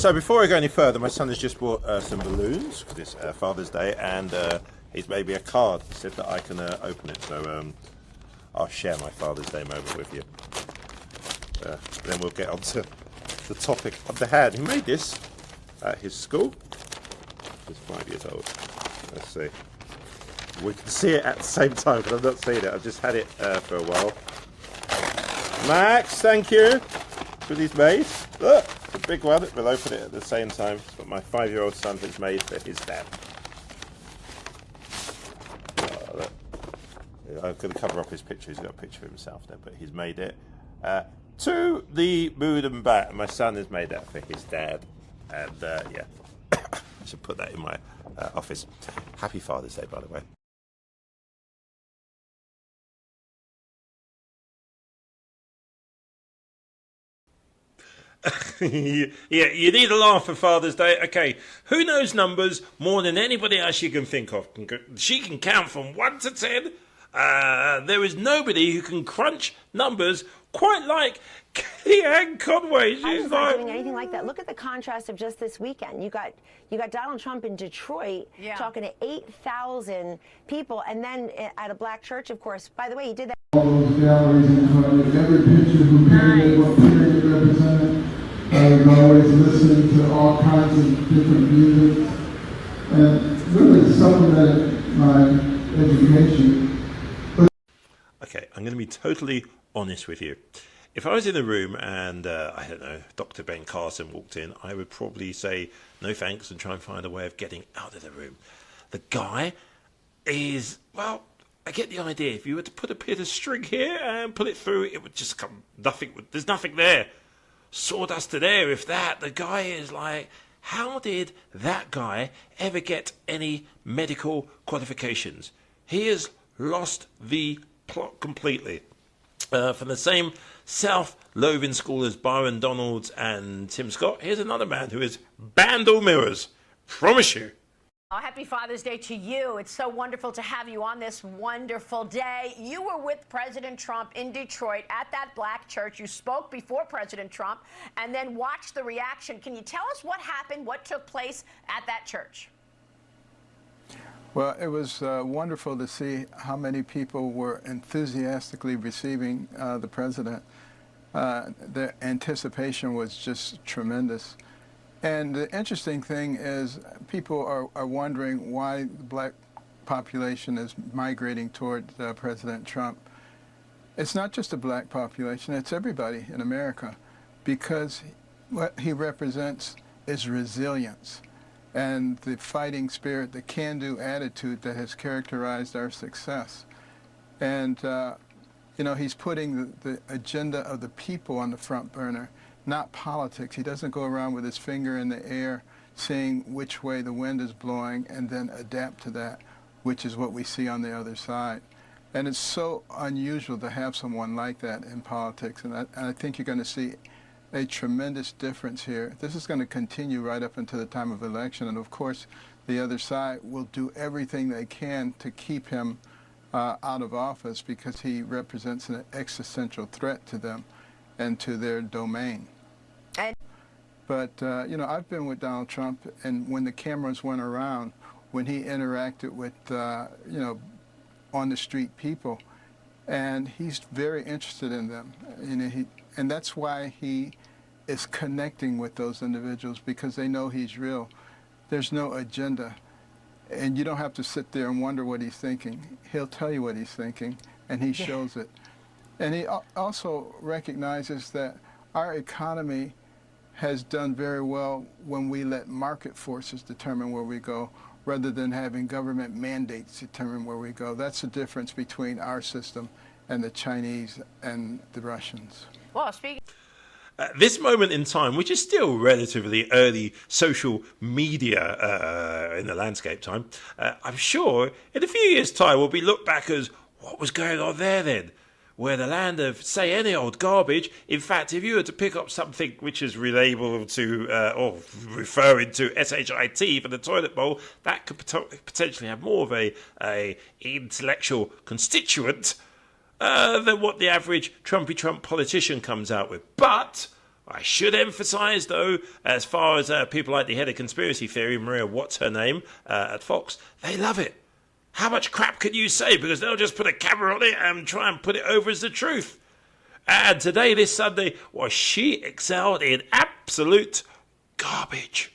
So before I go any further, my son has just bought some balloons for this Father's Day, and he's made me a card. He said that I can open it, so I'll share my Father's Day moment with you. Then we'll get on to the topic of the hand. He made this at his school. He's 5 years old. Let's see. We can see it at the same time, but I'm not seeing it. I've just had it for a while. Max, thank you for these made. Look, it's a big one. We'll open it at the same time. It's what my 5-year-old son has made for his dad. Oh, look. I'm going to cover up his picture. He's got a picture of himself there, but he's made it to the moon and back. My son has made that for his dad. And yeah, I should put that in my office. Happy Father's Day, by the way. Yeah, you need a laugh for Father's Day. Okay, who knows numbers more than anybody else you can think of? She can count from 1 to 10. There is nobody who can crunch numbers quite like Kellyanne Conway. She's not doing anything like that. Look at the contrast of just this weekend. You got Donald Trump in Detroit talking to 8,000 people, and then at a black church, of course. By the way, he did that. All those galleries in front of every picture, who painted what period it represented. I was always listening to all kinds of different music, and really supplemented my education. Okay, I'm going to be totally honest with you. If I was in a room and, I don't know, Dr. Ben Carson walked in, I would probably say no thanks and try and find a way of getting out of the room. The guy is, well, I get the idea. If you were to put a bit of string here and pull it through, it would just come, there's nothing there. Sawdust to there, if that. The guy is like, how did that guy ever get any medical qualifications? He has lost the plot completely. From the same South Lovian school as Byron Donalds and Tim Scott, here's another man who has banned all mirrors. Promise you. Oh, happy Father's Day to you. It's so wonderful to have you on this wonderful day. You were with President Trump in Detroit at that black church. You spoke before President Trump and then watched the reaction. Can you tell us what happened, what took place at that church? Well, it was wonderful to see how many people were enthusiastically receiving the president. The anticipation was just tremendous. And the interesting thing is people are wondering why the black population is migrating toward President Trump. It's not just a black population, it's everybody in America, because what he represents is resilience and the fighting spirit, the can-do attitude that has characterized our success. And, you know, he's putting the agenda of the people on the front burner, not politics. He doesn't go around with his finger in the air seeing which way the wind is blowing and then adapt to that, which is what we see on the other side. And it's so unusual to have someone like that in politics, and I think you're going to see a tremendous difference here. This is going to continue right up until the time of election, and of course the other side will do everything they can to keep him out of office because he represents an existential threat to them and to their domain. But, you know, I've been with Donald Trump, and when the cameras went around, when he interacted with, you know, on the street people, and he's very interested in them. You know, and that's why he is connecting with those individuals, because they know he's real. There's no agenda, and you don't have to sit there and wonder what he's thinking. He'll tell you what he's thinking, and he shows it. And he also recognizes that our economy has done very well when we let market forces determine where we go, rather than having government mandates determine where we go. That's the difference between our system and the Chinese and the Russians. Well, speaking... This moment in time, which is still relatively early social media in the landscape time, I'm sure in a few years' time we'll be looked back as, what was going on there then? Where the land of, say, any old garbage. In fact, if you were to pick up something which is relabeled to, or referring to SHIT for the toilet bowl, that could potentially have more of a intellectual constituent than what the average Trumpy Trump politician comes out with. But I should emphasize, though, as far as people like the head of conspiracy theory, Maria, what's her name, at Fox, they love it. How much crap can you say? Because they'll just put a camera on it and try and put it over as the truth. And today, this Sunday, well, she excelled in absolute garbage.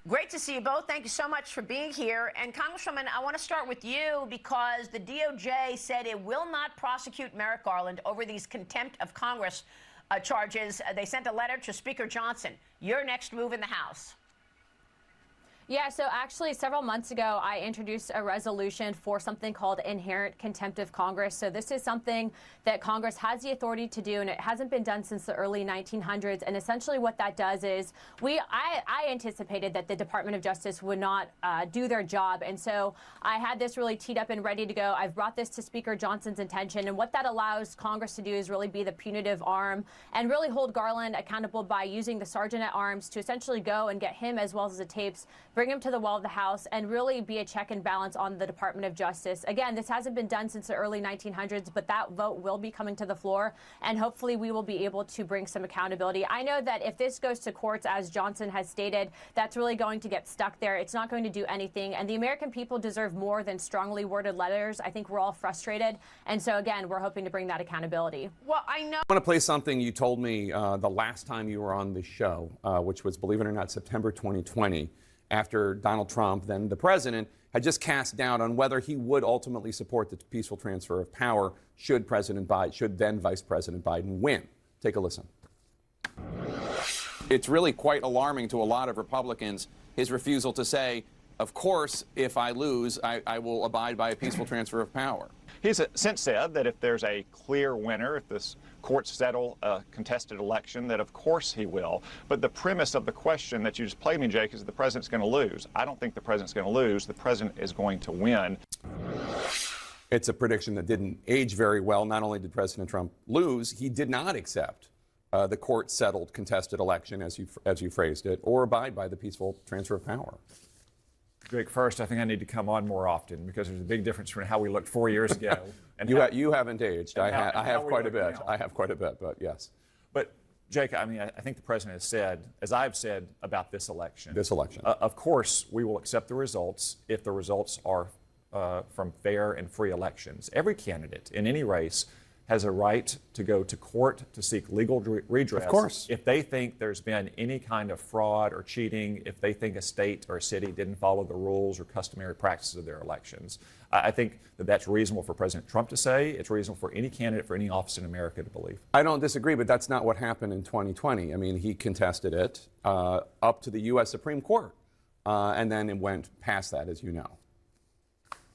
Great to see you both. Thank you so much for being here. And Congresswoman, I want to start with you because the DOJ said it will not prosecute Merrick Garland over these contempt of Congress charges. They sent a letter to Speaker Johnson. Your next move in the House. Yeah, so actually several months ago, I introduced a resolution for something called inherent contempt of Congress. So this is something that Congress has the authority to do, and it hasn't been done since the early 1900s. And essentially what that does is I anticipated that the Department of Justice would not do their job. And so I had this really teed up and ready to go. I've brought this to Speaker Johnson's attention. And what that allows Congress to do is really be the punitive arm and really hold Garland accountable by using the Sergeant at Arms to essentially go and get him as well as the tapes, bring him to the wall of the House, and really be a check and balance on the Department of Justice. Again, this hasn't been done since the early 1900s, but that vote will be coming to the floor, and hopefully we will be able to bring some accountability. I know that if this goes to courts, as Johnson has stated, that's really going to get stuck there. It's not going to do anything, and the American people deserve more than strongly worded letters. I think we're all frustrated, and so again, we're hoping to bring that accountability. Well, I know. I want to play something you told me the last time you were on the show, which was, believe it or not, September 2020. After Donald Trump, then the president, had just cast doubt on whether he would ultimately support the peaceful transfer of power should then Vice President Biden win. Take a listen. It's really quite alarming to a lot of Republicans, his refusal to say, of course, if I lose, I will abide by a peaceful transfer of power. He's since said that if there's a clear winner, if this courts settle a contested election, that of course he will. But the premise of the question that you just played me, Jake, is the president's going to lose. I don't think the president's going to lose. The president is going to win. It's a prediction that didn't age very well. Not only did President Trump lose, he did not accept the court-settled contested election, as you phrased it, or abide by the peaceful transfer of power. Jake, first, I think I need to come on more often because there's a big difference between how we looked 4 years ago and you haven't aged. I have quite a bit. Now. I have quite a bit, but yes. But Jake, I mean, I think the president has said, as I've said about this election. Of course, we will accept the results if the results are from fair and free elections. Every candidate in any race has a right to go to court to seek legal redress. Of course. If they think there's been any kind of fraud or cheating, if they think a state or a city didn't follow the rules or customary practices of their elections. I think that that's reasonable for President Trump to say. It's reasonable for any candidate for any office in America to believe. I don't disagree, but that's not what happened in 2020. I mean, he contested it up to the U.S. Supreme Court, and then it went past that, as you know.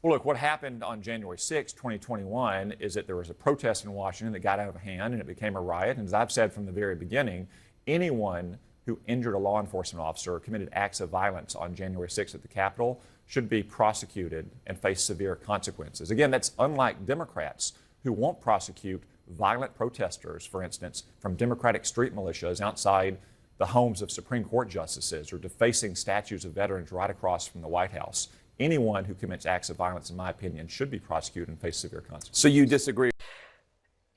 Well, look, what happened on January 6, 2021 is that there was a protest in Washington that got out of hand and it became a riot. And as I've said from the very beginning, anyone who injured a law enforcement officer or committed acts of violence on January 6 at the Capitol should be prosecuted and face severe consequences. Again, that's unlike Democrats who won't prosecute violent protesters, for instance, from Democratic street militias outside the homes of Supreme Court justices or defacing statues of veterans right across from the White House. Anyone who commits acts of violence, in my opinion, should be prosecuted and face severe consequences. So you disagree?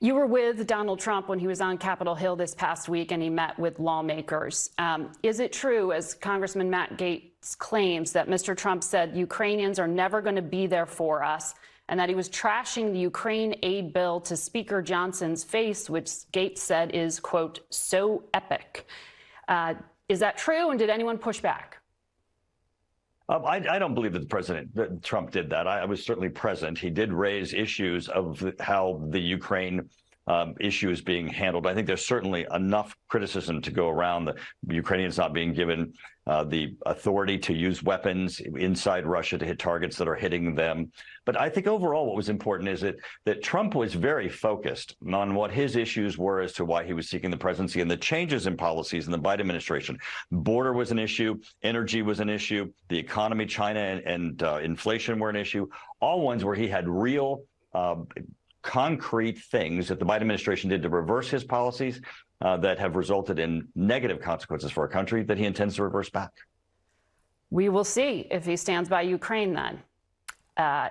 You were with Donald Trump when he was on Capitol Hill this past week and he met with lawmakers. Is it true, as Congressman Matt Gaetz claims, that Mr. Trump said Ukrainians are never going to be there for us and that he was trashing the Ukraine aid bill to Speaker Johnson's face, which Gaetz said is, quote, so epic? Is that true, and did anyone push back? I don't believe that Trump did that. I was certainly present. He did raise issues of how the Ukraine issue is being handled. I think there's certainly enough criticism to go around. The Ukrainians not being given the authority to use weapons inside Russia to hit targets that are hitting them. But I think overall what was important is that Trump was very focused on what his issues were as to why he was seeking the presidency and the changes in policies in the Biden administration. Border was an issue. Energy was an issue. The economy, China, and inflation were an issue. All ones where he had real concrete things that the Biden administration did to reverse his policies that have resulted in negative consequences for our country that he intends to reverse back. We will see if he stands by Ukraine then,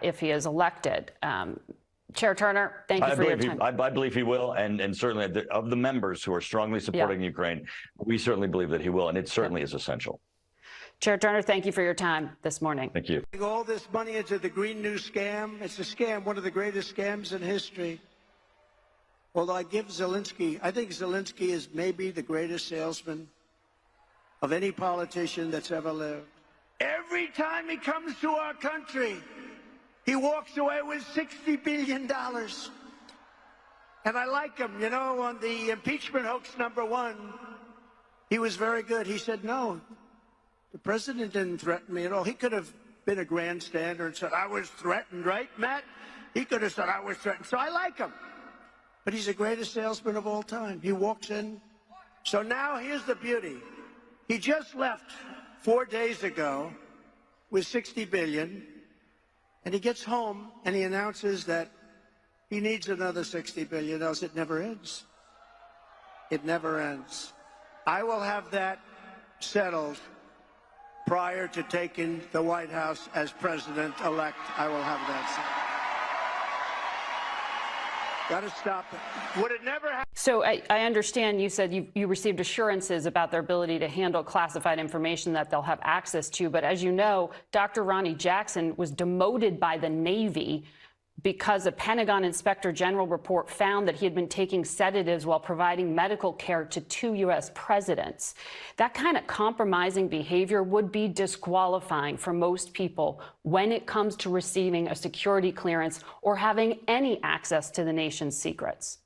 if he is elected. Chair Turner, thank you for your time. I believe he will, and certainly of the members who are strongly supporting Ukraine, we certainly believe that he will, and it certainly is essential. Chair Turner, thank you for your time this morning. Thank you. All this money into the Green New scam. It's a scam, one of the greatest scams in history. Although I think Zelensky is maybe the greatest salesman of any politician that's ever lived. Every time he comes to our country, he walks away with $60 billion. And I like him. You know, on the impeachment hoax #1, he was very good. He said, no, the president didn't threaten me at all. He could have been a grandstander and said, I was threatened, right, Matt? He could have said, I was threatened. So I like him. But he's the greatest salesman of all time. He walks in. So now here's the beauty. He just left 4 days ago with $60 billion. And he gets home and he announces that he needs another $60 billion, else it never ends. It never ends. I will have that settled prior to taking the White House as president-elect. I will have that settled. Got to stop it. Would it never happen? So I understand you said you received assurances about their ability to handle classified information that they'll have access to. But as you know, Dr. Ronnie Jackson was demoted by the Navy because a Pentagon Inspector General report found that he had been taking sedatives while providing medical care to 2 U.S. presidents. That kind of compromising behavior would be disqualifying for most people when it comes to receiving a security clearance or having any access to the nation's secrets.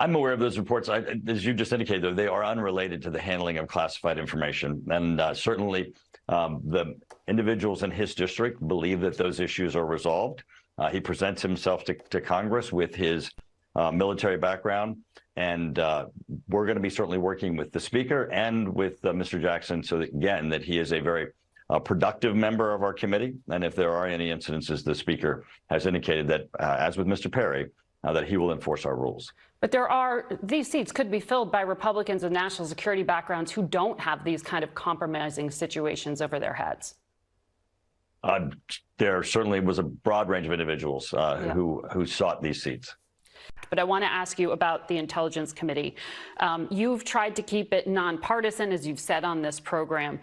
I'm aware of those reports. As you just indicated, though, they are unrelated to the handling of classified information. And certainly the individuals in his district believe that those issues are resolved. He presents himself to Congress with his military background. And we're going to be certainly working with the Speaker and with Mr. Jackson so that, again, that he is a very productive member of our committee. And if there are any incidences, the Speaker has indicated that, as with Mr. Perry, that he will enforce our rules. But these seats could be filled by Republicans with national security backgrounds who don't have these kind of compromising situations over their heads. There certainly was a broad range of individuals who sought these seats. But I want to ask you about the Intelligence Committee. You've tried to keep it nonpartisan, as you've said on this program.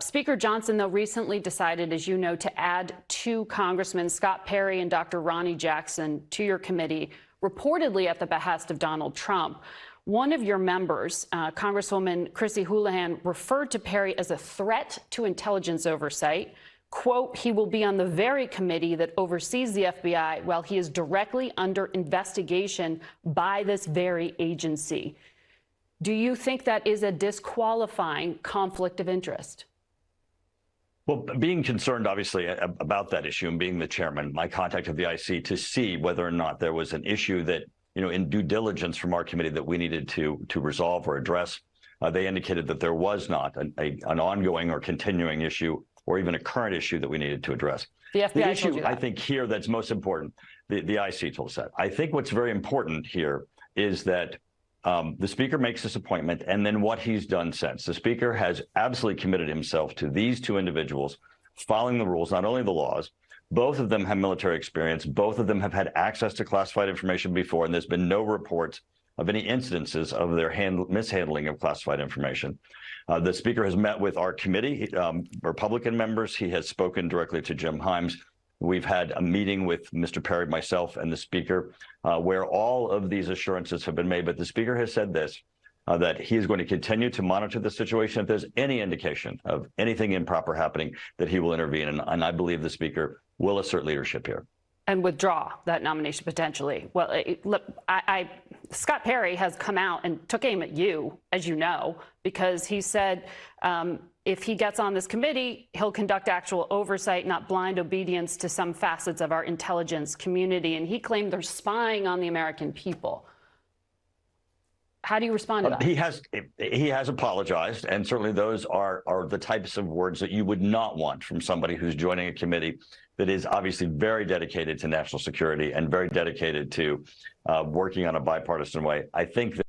Speaker Johnson, though, recently decided, as you know, to add 2 congressmen, Scott Perry and Dr. Ronnie Jackson, to your committee, reportedly at the behest of Donald Trump. One of your members, Congresswoman Chrissy Houlihan, referred to Perry as a threat to intelligence oversight. Quote, he will be on the very committee that oversees the FBI while he is directly under investigation by this very agency. Do you think that is a disqualifying conflict of interest? Well, being concerned, obviously, about that issue and being the chairman, my contact with the IC to see whether or not there was an issue that, in due diligence from our committee that we needed to resolve or address, they indicated that there was not an ongoing or continuing issue or even a current issue that we needed to address. The FBI issue, told you that. I think, here that's most important, the IC told us that. I think what's very important here is that the Speaker makes this appointment and then what he's done since. The Speaker has absolutely committed himself to these 2 individuals following the rules, not only the laws. Both of them have military experience. Both of them have had access to classified information before, and there's been no reports of any incidences of their mishandling of classified information. The Speaker has met with our committee, Republican members. He has spoken directly to Jim Himes. We've had a meeting with Mr. Perry, myself, and the Speaker, where all of these assurances have been made. But the Speaker has said this, that he is going to continue to monitor the situation. If there's any indication of anything improper happening, that he will intervene. And I believe the Speaker will assert leadership here. And withdraw that nomination potentially. Well, Scott Perry has come out and took aim at you, as you know, because he said if he gets on this committee, he'll conduct actual oversight, not blind obedience to some facets of our intelligence community. And he claimed they're spying on the American people. How do you respond to that? He has apologized, and certainly those are the types of words that you would not want from somebody who's joining a committee that is obviously very dedicated to national security and very dedicated to working on a bipartisan way. I think that